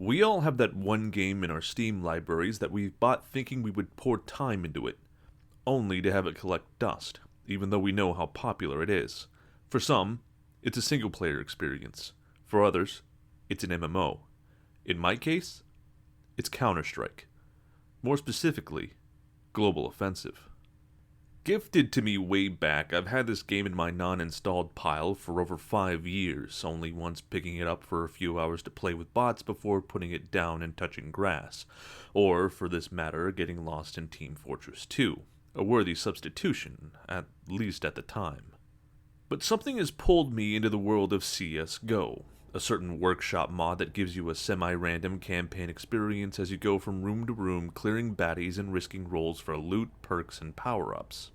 We all have that one game in our Steam libraries that we've bought thinking we would pour time into it, only to have it collect dust, even though we know how popular it is. For some, it's a single-player experience. For others, it's an MMO. In my case, it's Counter-Strike. More specifically, Global Offensive. Gifted to me way back, I've had this game in my non-installed pile for over 5 years, only once picking it up for a few hours to play with bots before putting it down and touching grass. Or, for this matter, getting lost in Team Fortress 2. A worthy substitution, at least at the time. But something has pulled me into the world of CSGO. A certain workshop mod that gives you a semi-random campaign experience as you go from room to room clearing baddies and risking rolls for loot, perks, and power-ups.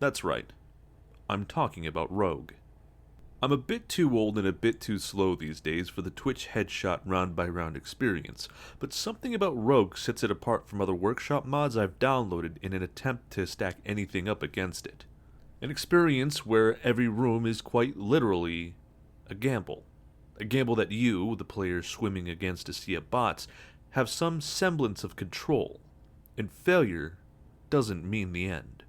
That's right. I'm talking about Rogue. I'm a bit too old and a bit too slow these days for the Twitch headshot round-by-round experience, but something about Rogue sets it apart from other workshop mods I've downloaded in an attempt to stack anything up against it. An experience where every room is quite literally a gamble. A gamble that you, the players swimming against a sea of bots, have some semblance of control, and failure doesn't mean the end.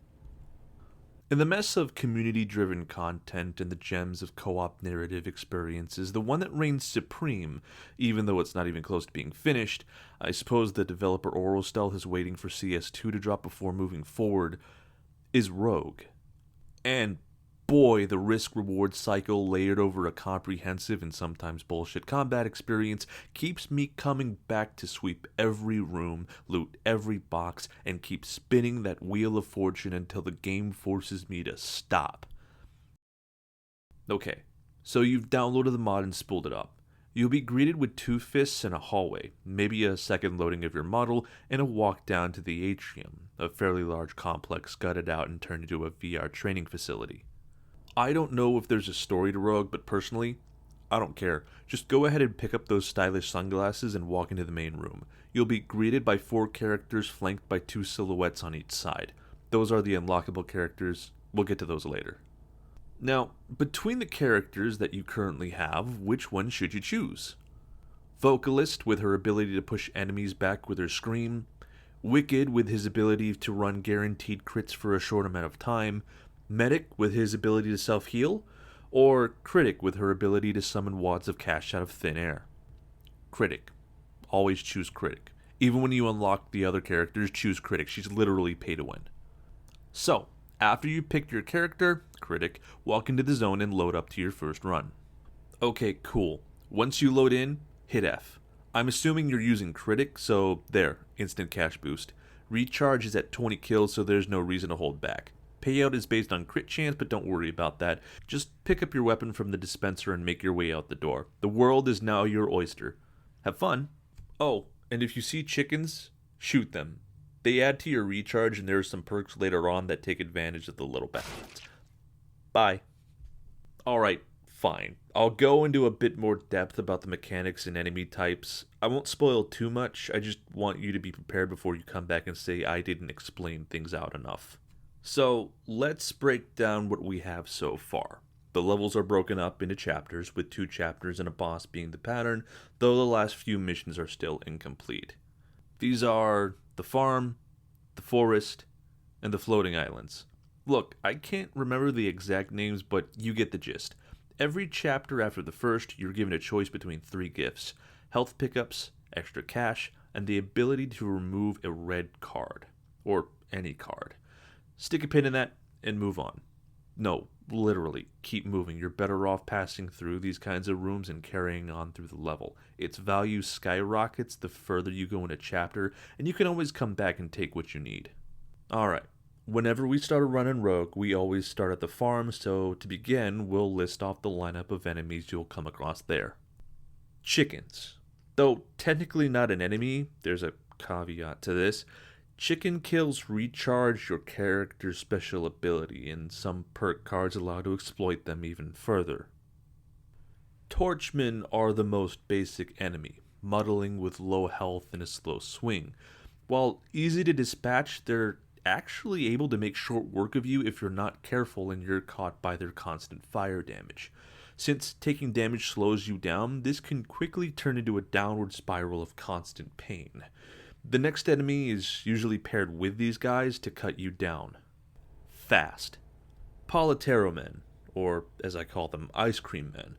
In the mess of community-driven content and the gems of co-op narrative experiences, the one that reigns supreme, even though it's not even close to being finished, I suppose the developer OrelStealth is waiting for CS2 to drop before moving forward, is Rogue. And boy, the risk-reward cycle layered over a comprehensive and sometimes bullshit combat experience keeps me coming back to sweep every room, loot every box, and keep spinning that wheel of fortune until the game forces me to stop. Okay, so you've downloaded the mod and spooled it up. You'll be greeted with 2 fists and a hallway, maybe a second loading of your model, and a walk down to the atrium, a fairly large complex gutted out and turned into a VR training facility. I don't know if there's a story to Rogue, but personally, I don't care. Just go ahead and pick up those stylish sunglasses and walk into the main room. You'll be greeted by 4 characters flanked by 2 silhouettes on each side. Those are the unlockable characters. We'll get to those later. Now, between the characters that you currently have, which one should you choose? Vocalist with her ability to push enemies back with her scream, Wicked with his ability to run guaranteed crits for a short amount of time, Medic with his ability to self-heal, or Critic with her ability to summon wads of cash out of thin air. Critic. Always choose Critic. Even when you unlock the other characters, choose Critic. She's literally pay to win. So, after you picked your character, Critic, walk into the zone and load up to your first run. Okay, cool. Once you load in, hit F. I'm assuming you're using Critic, so there, instant cash boost. Recharge is at 20 kills, so there's no reason to hold back. Payout is based on crit chance, but don't worry about that. Just pick up your weapon from the dispenser and make your way out the door. The world is now your oyster. Have fun. Oh, and if you see chickens, shoot them. They add to your recharge, and there are some perks later on that take advantage of the little bastards. Bye. Alright, fine. I'll go into a bit more depth about the mechanics and enemy types. I won't spoil too much, I just want you to be prepared before you come back and say I didn't explain things out enough. So, let's break down what we have so far. The levels are broken up into chapters, with 2 chapters and a boss being the pattern, though the last few missions are still incomplete. These are the farm, the forest, and the floating islands. Look, I can't remember the exact names, but you get the gist. Every chapter after the first, you're given a choice between 3 gifts: health pickups, extra cash, and the ability to remove a red card. Or any card. Stick a pin in that and move on. No, literally, keep moving. You're better off passing through these kinds of rooms and carrying on through the level. Its value skyrockets the further you go in a chapter, and you can always come back and take what you need. Alright, whenever we start a run in Rogue, we always start at the farm, so to begin, we'll list off the lineup of enemies you'll come across there. Chickens. Though technically not an enemy, there's a caveat to this. Chicken kills recharge your character's special ability, and some perk cards allow to exploit them even further. Torchmen are the most basic enemy, muddling with low health and a slow swing. While easy to dispatch, they're actually able to make short work of you if you're not careful and you're caught by their constant fire damage. Since taking damage slows you down, this can quickly turn into a downward spiral of constant pain. The next enemy is usually paired with these guys to cut you down. Fast. Paletero men, or as I call them, ice cream men.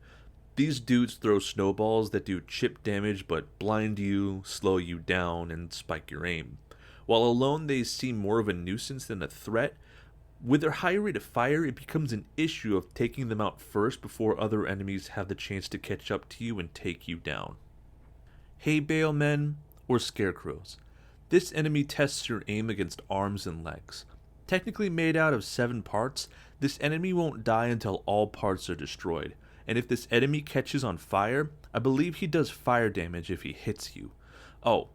These dudes throw snowballs that do chip damage but blind you, slow you down, and spike your aim. While alone they seem more of a nuisance than a threat, with their high rate of fire it becomes an issue of taking them out first before other enemies have the chance to catch up to you and take you down. Hay bale men, or scarecrows. This enemy tests your aim against arms and legs. Technically made out of 7 parts, this enemy won't die until all parts are destroyed. And if this enemy catches on fire, I believe he does fire damage if he hits you. Oh,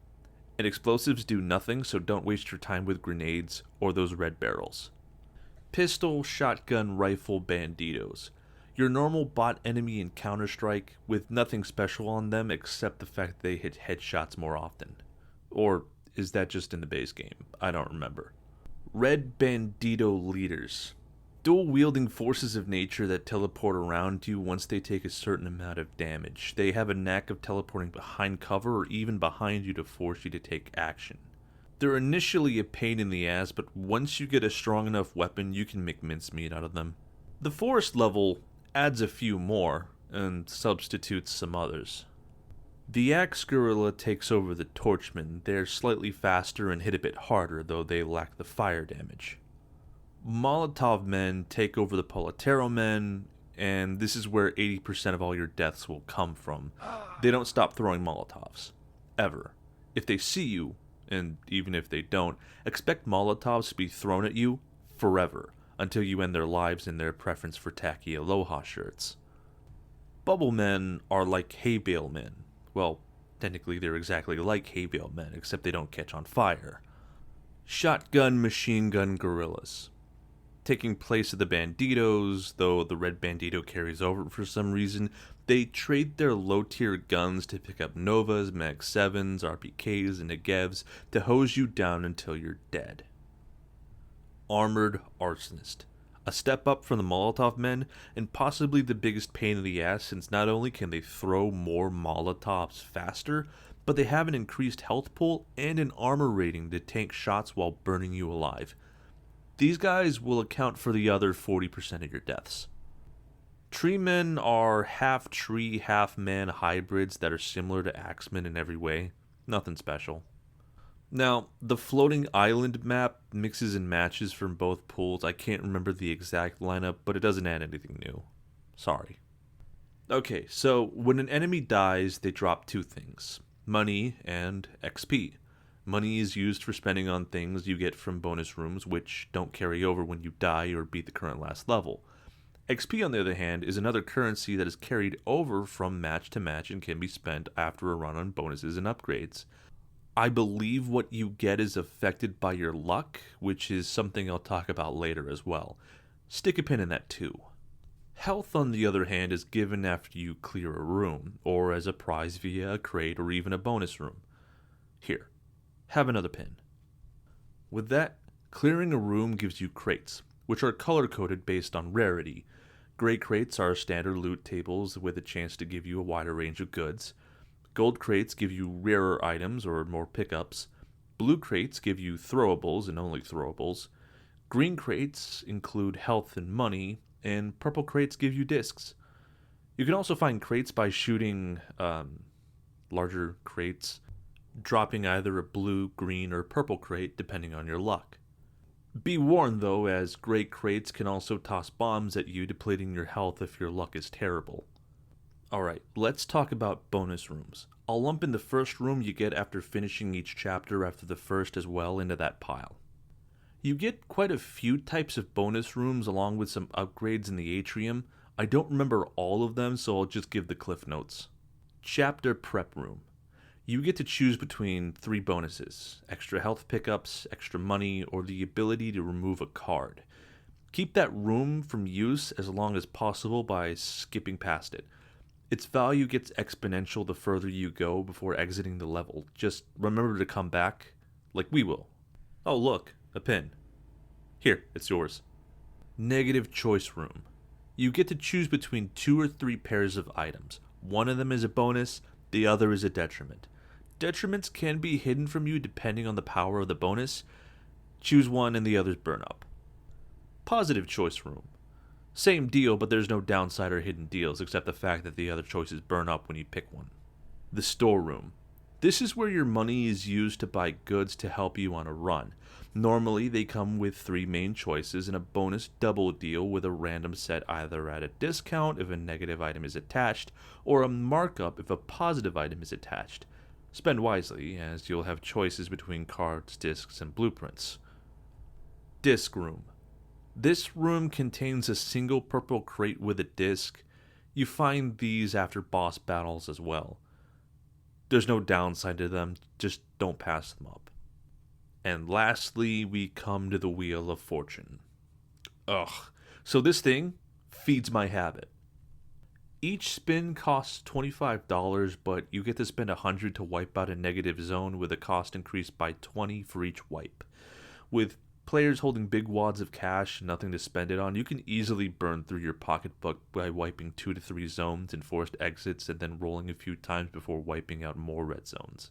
and explosives do nothing, so don't waste your time with grenades or those red barrels. Pistol, shotgun, rifle, banditos. Your normal bot enemy in Counter-Strike, with nothing special on them except the fact they hit headshots more often. Or is that just in the base game? I don't remember. Red bandito leaders. Dual-wielding forces of nature that teleport around you once they take a certain amount of damage. They have a knack of teleporting behind cover or even behind you to force you to take action. They're initially a pain in the ass, but once you get a strong enough weapon, you can make mincemeat out of them. The forest level adds a few more, and substitutes some others. The Axe Gorilla takes over the Torchman. They're slightly faster and hit a bit harder, though they lack the fire damage. Molotov men take over the Paletero men, and this is where 80% of all your deaths will come from. They don't stop throwing Molotovs. Ever. If they see you, and even if they don't, expect Molotovs to be thrown at you forever, until you end their lives in their preference for tacky Aloha shirts. Bubble men are like hay bale men. Well, technically they're exactly like hay bale men, except they don't catch on fire. Shotgun machine gun gorillas. Taking place of the banditos, though the red bandito carries over for some reason, they trade their low-tier guns to pick up Novas, Mag 7s, RPKs, and Negevs to hose you down until you're dead. Armored Arsonist. A step up from the Molotov men, and possibly the biggest pain in the ass, since not only can they throw more Molotovs faster, but they have an increased health pool and an armor rating to tank shots while burning you alive. These guys will account for the other 40% of your deaths. Tree men are half tree, half man hybrids that are similar to axemen in every way. Nothing special. Now, the floating island map mixes and matches from both pools. I can't remember the exact lineup, but it doesn't add anything new. Sorry. Okay, so when an enemy dies, they drop 2 things. Money and XP. Money is used for spending on things you get from bonus rooms, which don't carry over when you die or beat the current last level. XP, on the other hand, is another currency that is carried over from match to match and can be spent after a run on bonuses and upgrades. I believe what you get is affected by your luck, which is something I'll talk about later as well. Stick a pin in that too. Health, on the other hand, is given after you clear a room, or as a prize via a crate or even a bonus room. Here. Have another pin. With that, clearing a room gives you crates, which are color-coded based on rarity. Gray crates are standard loot tables with a chance to give you a wider range of goods. Gold crates give you rarer items or more pickups. Blue crates give you throwables and only throwables. Green crates include health and money, and purple crates give you discs. You can also find crates by shooting larger crates, dropping either a blue, green, or purple crate depending on your luck. Be warned though, as gray crates can also toss bombs at you, depleting your health if your luck is terrible. Alright, let's talk about bonus rooms. I'll lump in the first room you get after finishing each chapter after the first as well into that pile. You get quite a few types of bonus rooms along with some upgrades in the atrium. I don't remember all of them, so I'll just give the cliff notes. Chapter Prep Room. You get to choose between 3 bonuses: extra health pickups, extra money, or the ability to remove a card. Keep that room from use as long as possible by skipping past it. Its value gets exponential the further you go before exiting the level. Just remember to come back, like we will. Oh look, a pin. Here, it's yours. Negative Choice Room. You get to choose between 2 or 3 pairs of items. One of them is a bonus, the other is a detriment. Detriments can be hidden from you depending on the power of the bonus. Choose one and the others burn up. Positive choice room. Same deal, but there's no downside or hidden deals except the fact that the other choices burn up when you pick one. The storeroom. This is where your money is used to buy goods to help you on a run. Normally, they come with 3 main choices and a bonus double deal with a random set either at a discount if a negative item is attached, or a markup if a positive item is attached. Spend wisely, as you'll have choices between cards, discs, and blueprints. Disc room. This room contains a single purple crate with a disc. You find these after boss battles as well. There's no downside to them, just don't pass them up. And lastly, we come to the Wheel of Fortune. Ugh. So this thing feeds my habit. Each spin costs $25, but you get to spend $100 to wipe out a negative zone with a cost increased by $20 for each wipe. With players holding big wads of cash and nothing to spend it on, you can easily burn through your pocketbook by wiping 2 to 3 zones and forced exits and then rolling a few times before wiping out more red zones.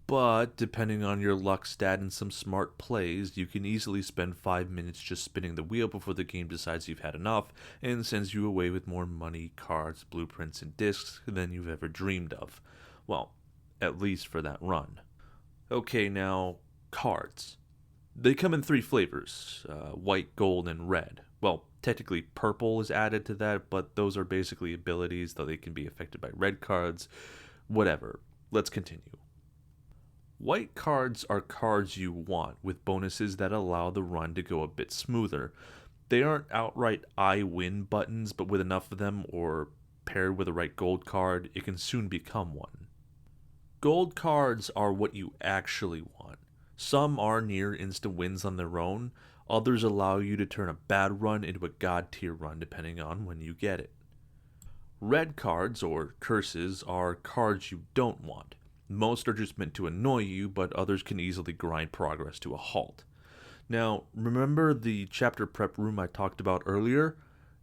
But, depending on your luck stat and some smart plays, you can easily spend 5 minutes just spinning the wheel before the game decides you've had enough and sends you away with more money, cards, blueprints, and discs than you've ever dreamed of. Well, at least for that run. Okay, now, cards. They come in 3 flavors, white, gold, and red. Well, technically purple is added to that, but those are basically abilities, though they can be affected by red cards. Whatever. Let's continue. White cards are cards you want, with bonuses that allow the run to go a bit smoother. They aren't outright I win buttons, but with enough of them, or paired with the right gold card, it can soon become one. Gold cards are what you actually want. Some are near instant wins on their own, others allow you to turn a bad run into a god tier run depending on when you get it. Red cards, or curses, are cards you don't want. Most are just meant to annoy you, but others can easily grind progress to a halt. Now, remember the chapter prep room I talked about earlier?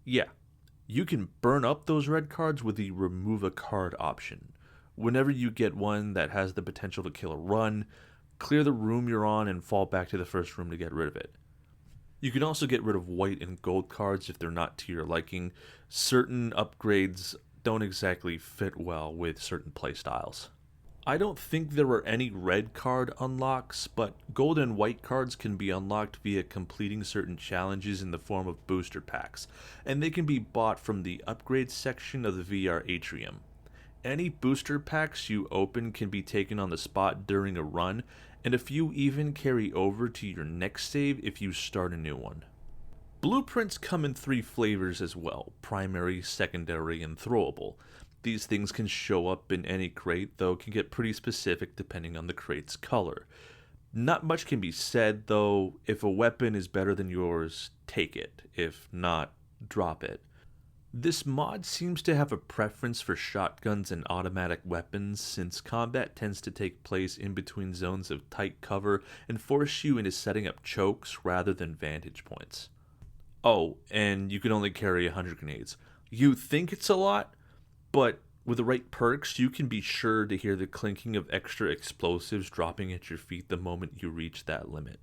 Yeah, you can burn up those red cards with the remove a card option. Whenever you get one that has the potential to kill a run, clear the room you're on and fall back to the first room to get rid of it. You can also get rid of white and gold cards if they're not to your liking. Certain upgrades don't exactly fit well with certain playstyles. I don't think there are any red card unlocks, but gold and white cards can be unlocked via completing certain challenges in the form of booster packs, and they can be bought from the upgrade section of the VR atrium. Any booster packs you open can be taken on the spot during a run, and a few even carry over to your next save if you start a new one. Blueprints come in 3 flavors as well: primary, secondary, and throwable. These things can show up in any crate, though can get pretty specific depending on the crate's color. Not much can be said, though. If a weapon is better than yours, take it. If not, drop it. This mod seems to have a preference for shotguns and automatic weapons, since combat tends to take place in between zones of tight cover and force you into setting up chokes rather than vantage points. Oh, and you can only carry 100 grenades. You think it's a lot? But with the right perks, you can be sure to hear the clinking of extra explosives dropping at your feet the moment you reach that limit.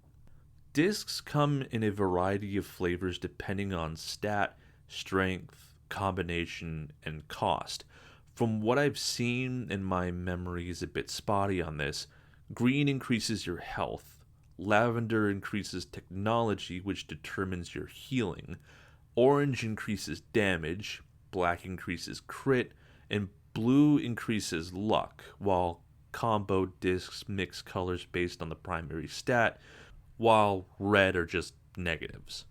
Discs come in a variety of flavors depending on stat, strength, combination, and cost. From what I've seen, and my memory is a bit spotty on this, green increases your health, lavender increases technology, which determines your healing, orange increases damage, black increases crit, and blue increases luck, while combo discs mix colors based on the primary stat, while red are just negatives.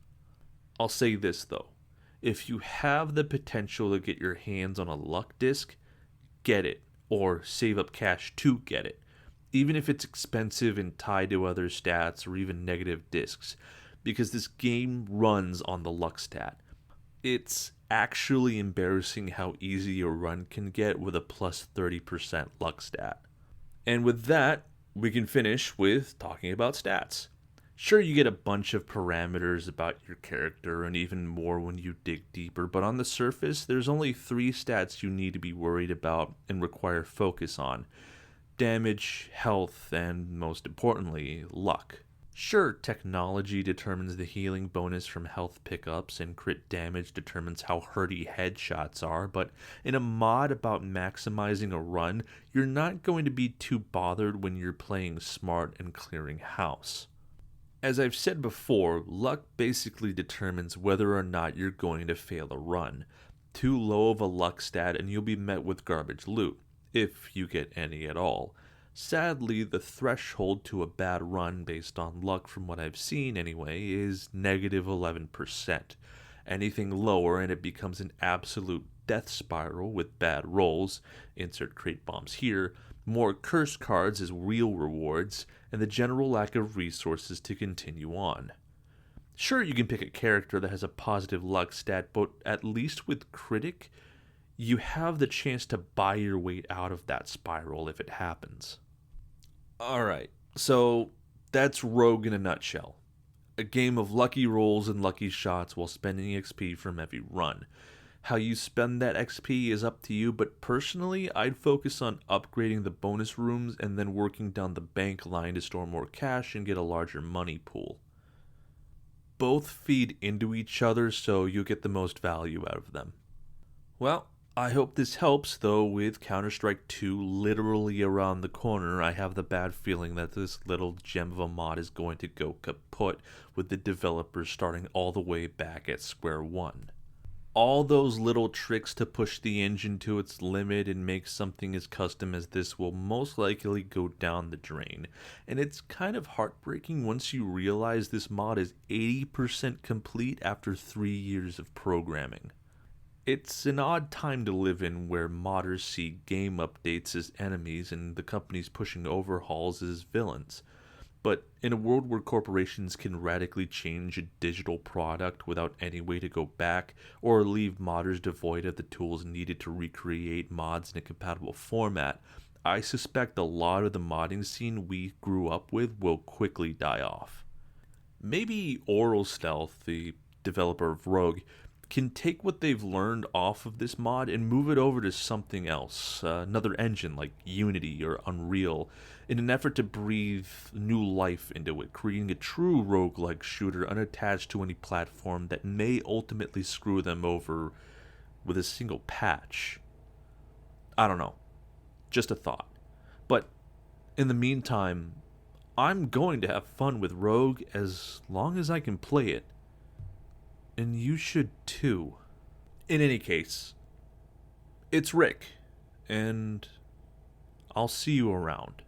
I'll say this though, if you have the potential to get your hands on a luck disc, get it, or save up cash to get it, even if it's expensive and tied to other stats or even negative discs, because this game runs on the luck stat. It's actually embarrassing how easy a run can get with a plus 30% luck stat. And with that, we can finish with talking about stats. Sure, you get a bunch of parameters about your character and even more when you dig deeper, but on the surface, there's only three stats you need to be worried about and require focus on: damage, health, and most importantly, luck. Sure, technology determines the healing bonus from health pickups, and crit damage determines how hurty headshots are, but in a mod about maximizing a run, you're not going to be too bothered when you're playing smart and clearing house. As I've said before, luck basically determines whether or not you're going to fail a run. Too low of a luck stat and you'll be met with garbage loot, if you get any at all. Sadly, the threshold to a bad run based on luck, from what I've seen anyway, is negative 11%. Anything lower and it becomes an absolute death spiral with bad rolls, insert crate bombs here, more curse cards as real rewards, and the general lack of resources to continue on. Sure, you can pick a character that has a positive luck stat, but at least with Critic, you have the chance to buy your way out of that spiral if it happens. Alright, so that's Rogue in a nutshell. A game of lucky rolls and lucky shots while spending XP from every run. How you spend that XP is up to you, but personally, I'd focus on upgrading the bonus rooms and then working down the bank line to store more cash and get a larger money pool. Both feed into each other, so you'll get the most value out of them. Well, I hope this helps, though with Counter-Strike 2 literally around the corner, I have the bad feeling that this little gem of a mod is going to go kaput, with the developers starting all the way back at square one. All those little tricks to push the engine to its limit and make something as custom as this will most likely go down the drain, and it's kind of heartbreaking once you realize this mod is 80% complete after 3 years of programming. It's an odd time to live in where modders see game updates as enemies and the companies pushing overhauls as villains. But in a world where corporations can radically change a digital product without any way to go back, or leave modders devoid of the tools needed to recreate mods in a compatible format, I suspect a lot of the modding scene we grew up with will quickly die off. Maybe OrelStealth, the developer of Rogue, can take what they've learned off of this mod and move it over to something else, another engine like Unity or Unreal, in an effort to breathe new life into it, creating a true roguelike shooter unattached to any platform that may ultimately screw them over with a single patch. I don't know. Just a thought. But in the meantime, I'm going to have fun with Rogue as long as I can play it. And you should too. In any case, it's Rick, and I'll see you around.